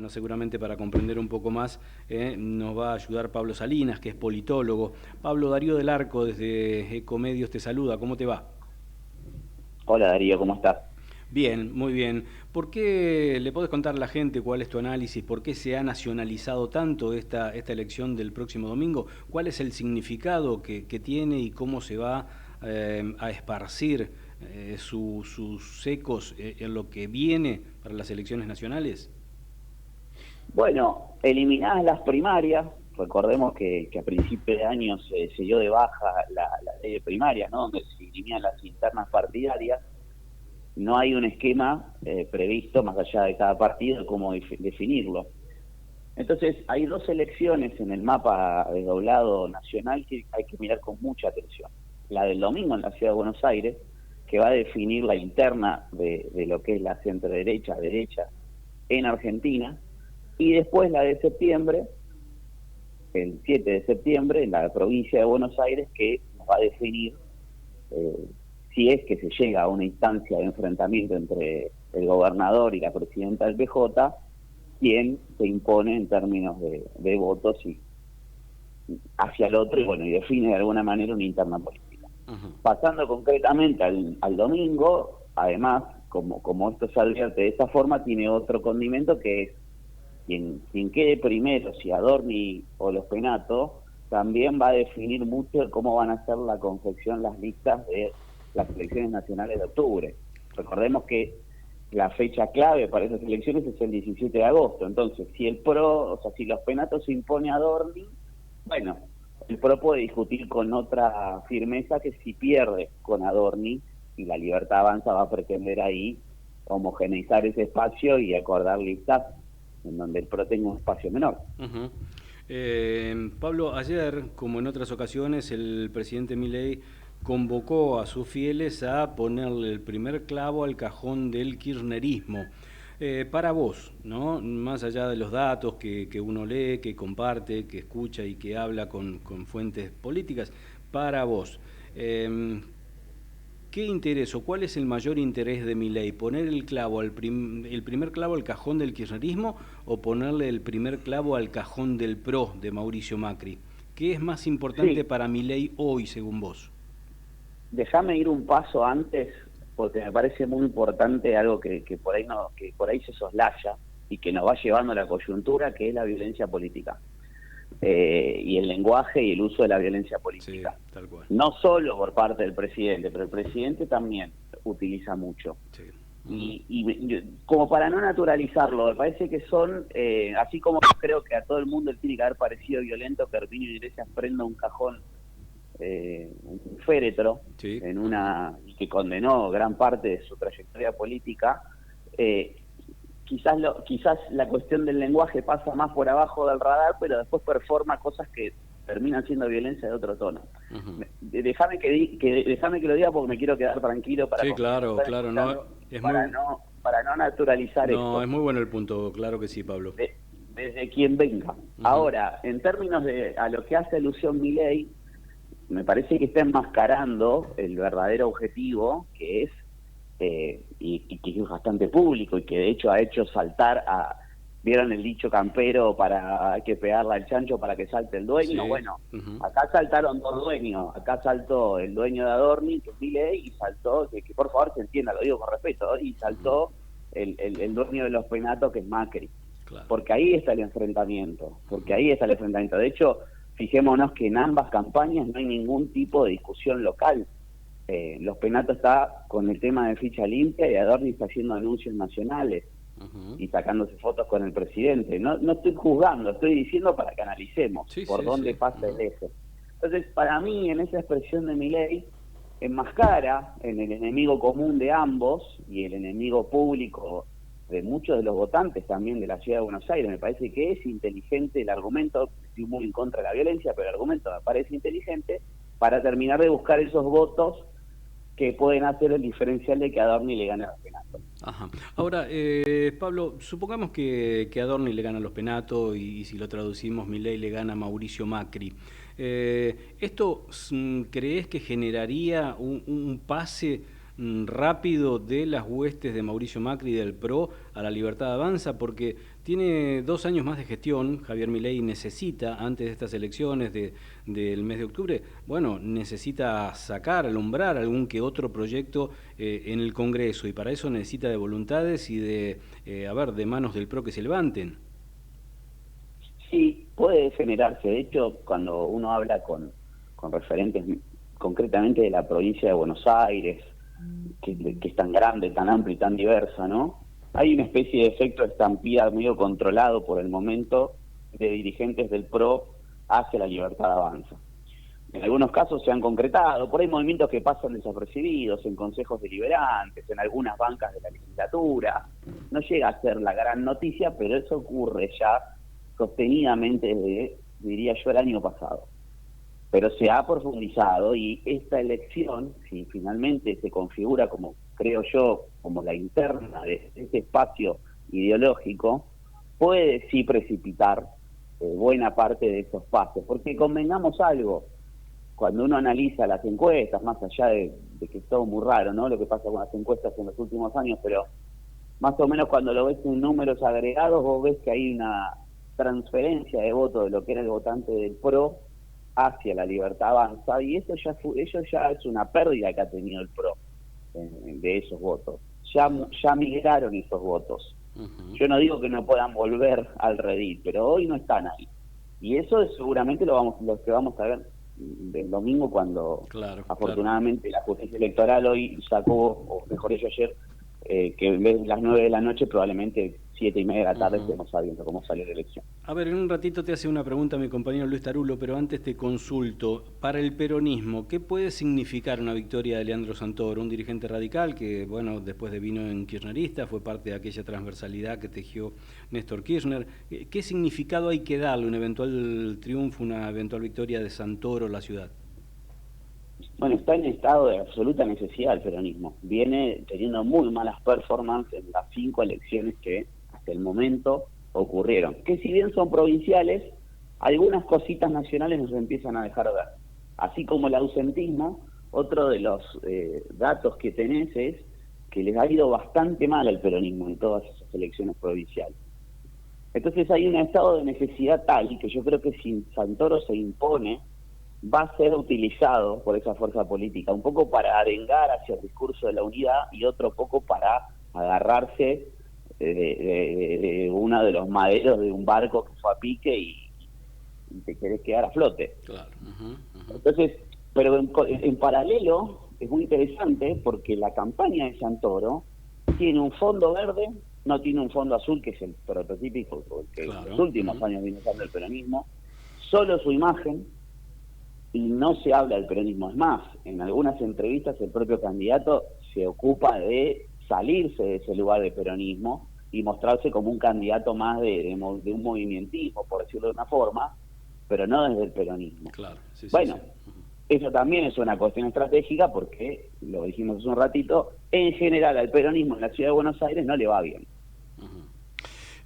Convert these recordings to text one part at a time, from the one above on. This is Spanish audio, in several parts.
no, seguramente para comprender un poco más, nos va a ayudar Pablo Salinas, que es politólogo. Pablo, Darío del Arco desde Ecomedios te saluda, ¿cómo te va? Hola Darío, ¿cómo estás? Bien, muy bien. ¿Por qué le podés contar a la gente cuál es tu análisis? ¿Por qué se ha nacionalizado tanto esta elección del próximo domingo? ¿Cuál es el significado que tiene y cómo se va a esparcir sus ecos en lo que viene para las elecciones nacionales? Bueno, eliminadas las primarias, recordemos que a principio de año se dio de baja la ley de primarias, ¿no? Donde se eliminan las internas partidarias. No hay un esquema previsto más allá de cada partido de cómo definirlo. Entonces, hay dos elecciones en el mapa desdoblado nacional que hay que mirar con mucha atención. La del domingo en la ciudad de Buenos Aires, que va a definir la interna de lo que es la centro-derecha en Argentina, y después la de septiembre, el 7 de septiembre, en la provincia de Buenos Aires, que nos va a definir eh, si es que se llega a una instancia de enfrentamiento entre el gobernador y la presidenta del PJ, quién se impone en términos de votos y hacia el otro, y bueno, y define de alguna manera una interna política. Ajá. Pasando concretamente al domingo, además, como esto se advierte de esta forma, tiene otro condimento que es quien quede primero, si Adorni o los Penato, también va a definir mucho cómo van a ser la confección, las listas de las elecciones nacionales de octubre. Recordemos que la fecha clave para esas elecciones es el 17 de agosto. Entonces, si el PRO, o sea, si los Penatos se impone a Adorni, bueno, el PRO puede discutir con otra firmeza que si pierde con Adorni, y la Libertad Avanza va a pretender ahí homogeneizar ese espacio y acordar listas en donde el PRO tenga un espacio menor. Ujú. Pablo, ayer, como en otras ocasiones, el presidente Milei convocó a sus fieles a ponerle el primer clavo al cajón del kirchnerismo. Para vos, ¿no? Más allá de los datos que uno lee, que comparte, que escucha y que habla con fuentes políticas, para vos, eh, ¿qué interés o cuál es el mayor interés de Milei? ¿Poner el primer clavo al cajón del kirchnerismo o ponerle el primer clavo al cajón del PRO de Mauricio Macri? ¿Qué es más importante Sí, para Milei hoy, según vos? déjame ir un paso antes, porque me parece muy importante algo que por ahí no, que por ahí se soslaya y que nos va llevando a la coyuntura, que es la violencia política. Y el lenguaje y el uso de la violencia Sí, política. tal cual. No solo por parte del presidente, pero el presidente también utiliza mucho. Sí. Ujú. Como para no naturalizarlo, me parece que son, así como creo que a todo el mundo le tiene que haber parecido violento que Herminio Iglesias prenda un cajón, un féretro, Sí. en Ujú. una y que condenó gran parte de su trayectoria política. eh, quizás la cuestión del lenguaje pasa más por abajo del radar, pero después performa cosas que terminan siendo violencia de otro tono. Ujú. Déjame que lo diga porque me quiero quedar tranquilo para Sí, con quienes claro, están claro, no, escuchando, es para muy, no naturalizar no, es esto, muy bueno el punto, claro que sí, Pablo. desde quien venga. Ujú. Ahora, en términos de a lo que hace alusión Milei, me parece que está enmascarando el verdadero objetivo, que es, y que es bastante público, y que de hecho ha hecho saltar a, ¿vieron el dicho campero para hay que pegarle al chancho para que salte el dueño? Sí. Bueno, Ujú. acá saltaron dos dueños, acá saltó el dueño de Adorni, que es Milei, y saltó, que por favor se entienda, lo digo con respeto, y Ujú. saltó el dueño de los penatos, que es Macri, Claro. porque ahí está el enfrentamiento, porque Ujú. ahí está el enfrentamiento. De hecho, fijémonos que en ambas campañas no hay ningún tipo de discusión local. Los Penatos está con el tema de ficha limpia y Adorni está haciendo anuncios nacionales Ujú. y sacándose fotos con el presidente. No estoy juzgando, estoy diciendo para que analicemos Sí, por sí, dónde sí. pasa el Ujú. eje. Entonces, para mí, en esa expresión de Milei, enmascara en el enemigo común de ambos y el enemigo público de muchos de los votantes también de la ciudad de Buenos Aires. Me parece que es inteligente el argumento, estoy muy en contra de la violencia, pero el argumento me parece inteligente para terminar de buscar esos votos que pueden hacer el diferencial de que Adorni le gane a los Penatos. Ajá. Ahora, Pablo, supongamos que Adorni le gana a los Penato y si lo traducimos, Milei le gana a Mauricio Macri. ¿Esto crees que generaría un pase rápido de las huestes de Mauricio Macri y del PRO a la Libertad Avanza? Porque Tiene 2 años más de gestión. Javier Milei necesita, antes de estas elecciones del mes de octubre, bueno, necesita alumbrar algún que otro proyecto en el Congreso, y para eso necesita de voluntades y de manos del PRO que se levanten. Sí, puede generarse. De hecho, cuando uno habla con referentes concretamente de la provincia de Buenos Aires, que es tan grande, tan amplia y tan diversa, ¿no? Hay una especie de efecto de estampida medio controlado por el momento de dirigentes del PRO hacia la Libertad Avanza. En algunos casos se han concretado, por ahí movimientos que pasan desapercibidos en consejos deliberantes, en algunas bancas de la legislatura. No llega a ser la gran noticia, pero eso ocurre ya sostenidamente desde, diría yo, el año pasado. Pero se ha profundizado, y esta elección, si finalmente se configura como, creo yo, como la interna de este espacio ideológico, puede sí precipitar buena parte de esos pasos. Porque convengamos algo, cuando uno analiza las encuestas, más allá de que es todo muy raro, ¿no?, lo que pasa con las encuestas en los últimos años, pero más o menos cuando lo ves en números agregados, vos ves que hay una transferencia de votos de lo que era el votante del PRO hacia la Libertad Avanza, y eso ya es una pérdida que ha tenido el PRO de esos votos. Ya migraron esos votos. Yo no digo que no puedan volver al redil, pero hoy no están ahí. Y eso es seguramente lo que vamos a ver el domingo, cuando afortunadamente la justicia electoral hoy sacó, o mejor dicho ayer, que en vez de las 9 de la noche, probablemente 7:30 de la tarde estemos sabiendo cómo salió la elección. A ver, en un ratito te hace una pregunta mi compañero Luis Tarulo, pero antes te consulto. Para el peronismo, ¿qué puede significar una victoria de Leandro Santoro, un dirigente radical que, bueno, después devino en kirchnerista, fue parte de aquella transversalidad que tejió Néstor Kirchner? ¿Qué significado hay que darle a un eventual triunfo, una eventual victoria de Santoro en la ciudad? Bueno, está en estado de absoluta necesidad el peronismo. Viene teniendo muy malas performances en las 5 elecciones que hasta el momento ocurrieron. Que si bien son provinciales, algunas cositas nacionales nos empiezan a dejar ver. Así como el ausentismo, otro de los datos que tenés es que les ha ido bastante mal al peronismo en todas esas elecciones provinciales. Entonces hay un estado de necesidad tal que yo creo que si Santoro se impone, va a ser utilizado por esa fuerza política, un poco para arengar hacia el discurso de la unidad y otro poco para agarrarse de uno de los maderos de un barco que fue a pique y te querés quedar a flote. Claro. Entonces, pero en paralelo es muy interesante porque la campaña de Santoro tiene un fondo verde, no tiene un fondo azul, que es el prototípico que en los últimos años viene usando el peronismo, solo su imagen, y no se habla del peronismo. Es más, en algunas entrevistas el propio candidato se ocupa de salirse de ese lugar de peronismo y mostrarse como un candidato más de un movimentismo, por decirlo de una forma, pero no desde el peronismo. Claro, sí, bueno, sí. Eso también es una cuestión estratégica porque, lo dijimos hace un ratito, en general al peronismo en la ciudad de Buenos Aires no le va bien.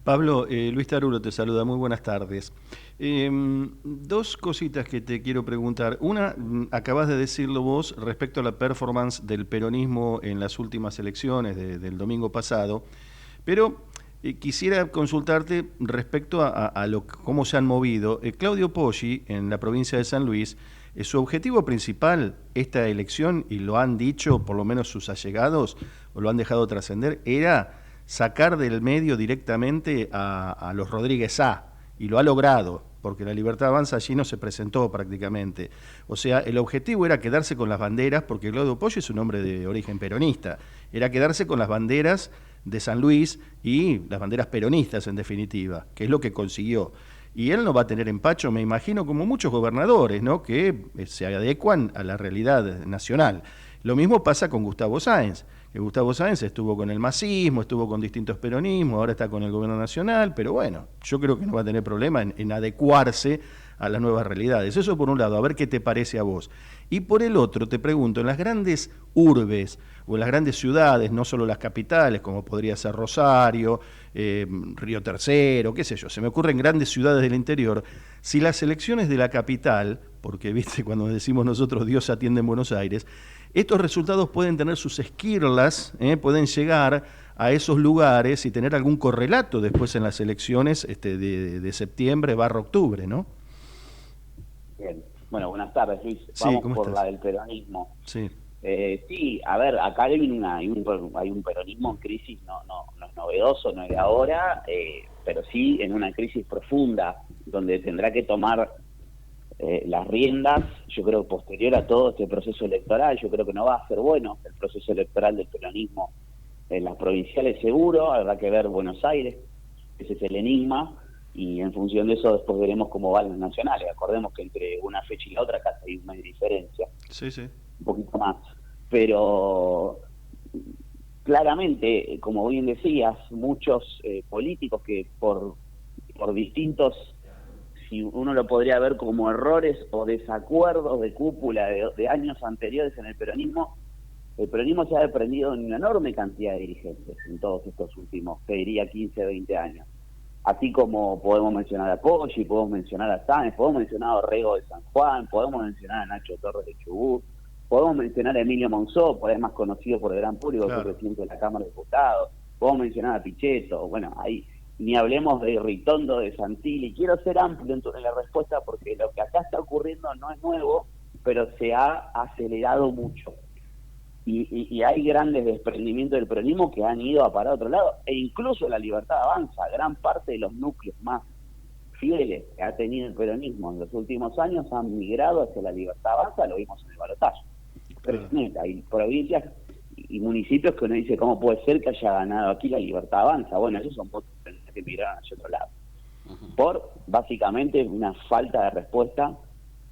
Pablo, Luis Tarulo te saluda, muy buenas tardes. 2 cositas que te quiero preguntar. Una, acabas de decirlo vos respecto a la performance del peronismo en las últimas elecciones del domingo pasado, pero quisiera consultarte respecto a cómo se han movido. Claudio Poggi, en la provincia de San Luis, su objetivo principal, esta elección, y lo han dicho por lo menos sus allegados, o lo han dejado trascender, era sacar del medio directamente a los Rodríguez A, y lo ha logrado, porque la Libertad Avanza allí no se presentó prácticamente. O sea, el objetivo era quedarse con las banderas, porque Claudio Poggi es un hombre de origen peronista, era quedarse con las banderas de San Luis y las banderas peronistas en definitiva, que es lo que consiguió. Y él no va a tener empacho, me imagino, como muchos gobernadores, ¿no?, que se adecuan a la realidad nacional. Lo mismo pasa con Gustavo Sáenz, que Gustavo Sáenz estuvo con el masismo, estuvo con distintos peronismos, ahora está con el gobierno nacional, pero bueno, yo creo que no va a tener problema en adecuarse a las nuevas realidades. Eso por un lado, a ver qué te parece a vos. Y por el otro, te pregunto, en las grandes urbes o en las grandes ciudades, no solo las capitales, como podría ser Rosario, Río Tercero, qué sé yo, se me ocurren grandes ciudades del interior, si las elecciones de la capital, porque viste cuando decimos nosotros Dios atiende en Buenos Aires, estos resultados pueden tener sus esquirlas, pueden llegar a esos lugares y tener algún correlato después en las elecciones de septiembre/octubre, ¿no? Bien. Bueno, buenas tardes, Luis. Sí, Vamos ¿cómo por estás? la del peronismo. Sí, Sí, a ver, acá hay un peronismo en crisis, no es novedoso, no es de ahora, pero sí en una crisis profunda, donde tendrá que tomar las riendas, yo creo, posterior a todo este proceso electoral. Yo creo que no va a ser bueno el proceso electoral del peronismo en las provinciales, seguro, habrá que ver Buenos Aires, ese es el enigma, y en función de eso después veremos cómo van las nacionales. Acordemos que entre una fecha y la otra casi hay un mes de diferencia, sí, sí. un poquito más, pero claramente, como bien decías, muchos políticos que por distintos, si uno lo podría ver como errores o desacuerdos de cúpula de años anteriores en el peronismo se ha desprendido en una enorme cantidad de dirigentes en todos estos últimos, te diría, 15, 20 años. Así como podemos mencionar a Poggi, podemos mencionar a Sáenz, podemos mencionar a Orrego de San Juan, podemos mencionar a Nacho Torres de Chubut, podemos mencionar a Emilio Monzó, por ahí más conocido por el gran público, Claro. que es presidente de la Cámara de Diputados, podemos mencionar a Pichetto, bueno, ahí ni hablemos de Ritondo, de Santilli. Quiero ser amplio en la respuesta porque lo que acá está ocurriendo no es nuevo, pero se ha acelerado mucho. Y hay grandes desprendimientos del peronismo que han ido a parar a otro lado, e incluso la Libertad Avanza, gran parte de los núcleos más fieles que ha tenido el peronismo en los últimos años han migrado hacia la Libertad Avanza, lo vimos en el balotaje. Claro. Hay provincias y municipios que uno dice, ¿cómo puede ser que haya ganado aquí la Libertad Avanza? Bueno, esos son votos que migraron hacia otro lado. Por, básicamente, una falta de respuesta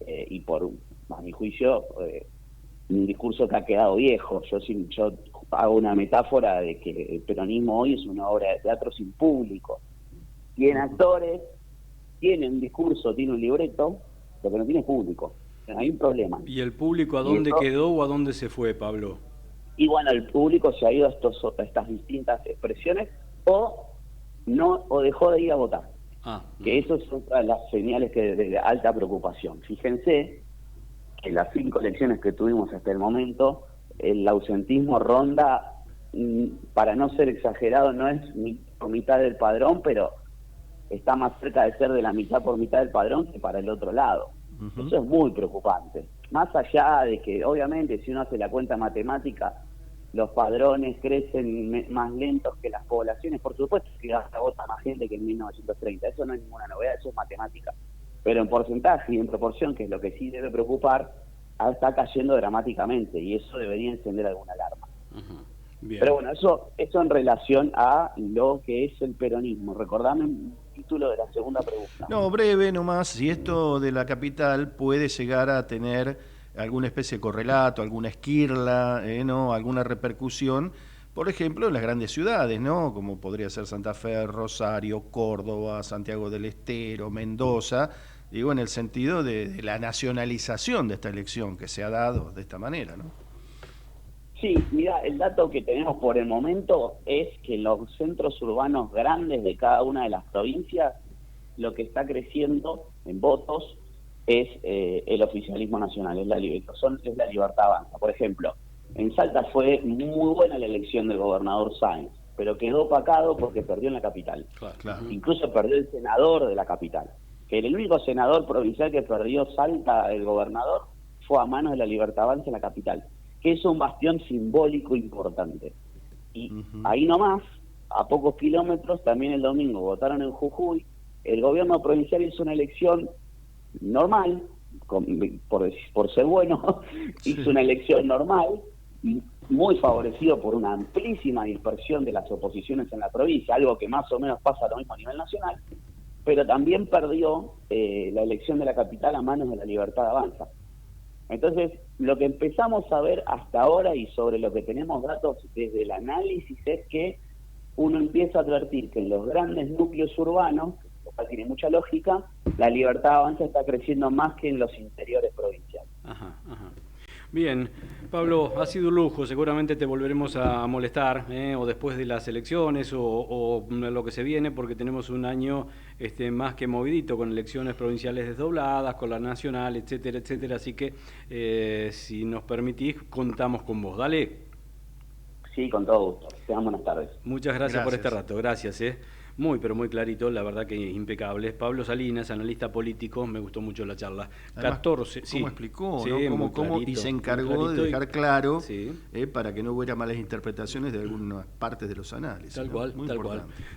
y por, a mi juicio, un discurso que ha quedado viejo. Yo hago una metáfora de que el peronismo hoy es una obra de teatro sin público. Tiene actores, tiene un discurso, tiene un libreto, lo que no tiene público. Hay un problema. ¿Y el público a Y dónde eso, quedó o a dónde se fue, Pablo? y bueno, el público se ha ido a estas distintas expresiones o dejó de ir a votar. Que eso es otra de las señales de alta preocupación. Fíjense que las 5 elecciones que tuvimos hasta el momento, el ausentismo ronda, para no ser exagerado, no es ni por mitad del padrón, pero está más cerca de ser de la mitad por mitad del padrón que para el otro lado. Uh-huh. Eso es muy preocupante. Más allá de que, obviamente, si uno hace la cuenta matemática, los padrones crecen más lentos que las poblaciones, por supuesto que hasta vota más gente que en 1930, eso no es ninguna novedad, eso es matemática. Pero en porcentaje y en proporción, que es lo que sí debe preocupar, está cayendo dramáticamente y eso debería encender alguna alarma. Uh-huh. Bien. Pero bueno, eso en relación a lo que es el peronismo. Recordame el título de la segunda pregunta. No, breve nomás, si esto de la capital puede llegar a tener alguna especie de correlato, alguna esquirla, ¿no? Alguna repercusión, por ejemplo, en las grandes ciudades, ¿no? Como podría ser Santa Fe, Rosario, Córdoba, Santiago del Estero, Mendoza, digo, en el sentido de la nacionalización de esta elección que se ha dado de esta manera, ¿no? Sí, mira, el dato que tenemos por el momento es que en los centros urbanos grandes de cada una de las provincias, lo que está creciendo en votos es el oficialismo nacional, es la Libertad Avanza. Por ejemplo, en Salta fue muy buena la elección del gobernador Sáenz, pero quedó opacado porque perdió en la capital. Claro. Incluso perdió el senador de la capital. Que el único senador provincial que perdió Salta, el gobernador, fue a manos de la Libertad Avanza en la capital, que es un bastión simbólico importante. Y ahí nomás, a pocos kilómetros, también el domingo votaron en Jujuy. El gobierno provincial hizo una elección normal, por ser bueno, hizo una elección normal, muy favorecido por una amplísima dispersión de las oposiciones en la provincia, algo que más o menos pasa lo mismo a nivel nacional, pero también perdió la elección de la capital a manos de la Libertad Avanza. Entonces, lo que empezamos a ver hasta ahora y sobre lo que tenemos datos desde el análisis es que uno empieza a advertir que en los grandes núcleos urbanos, lo cual tiene mucha lógica, la Libertad Avanza está creciendo más que en los interiores provinciales. Ajá. Bien, Pablo, ha sido un lujo, seguramente te volveremos a molestar, o después de las elecciones o lo que se viene, porque tenemos un año más que movidito, con elecciones provinciales desdobladas, con la nacional, etcétera, etcétera, así que si nos permitís, contamos con vos. Dale. Sí, con todo gusto. Tengan buenas tardes. Muchas gracias por este Gracias. rato, gracias. Muy, pero muy clarito, la verdad que impecable. Pablo Salinas, analista político, me gustó mucho la charla. Además, 14, ¿cómo sí. explicó? Sí, ¿no? muy ¿Cómo? Y clarito, se muy encargó de clarito dejar claro, Sí. para que no hubiera malas interpretaciones de algunas partes de los análisis. Tal ¿no? cual, Muy tal importante. cual.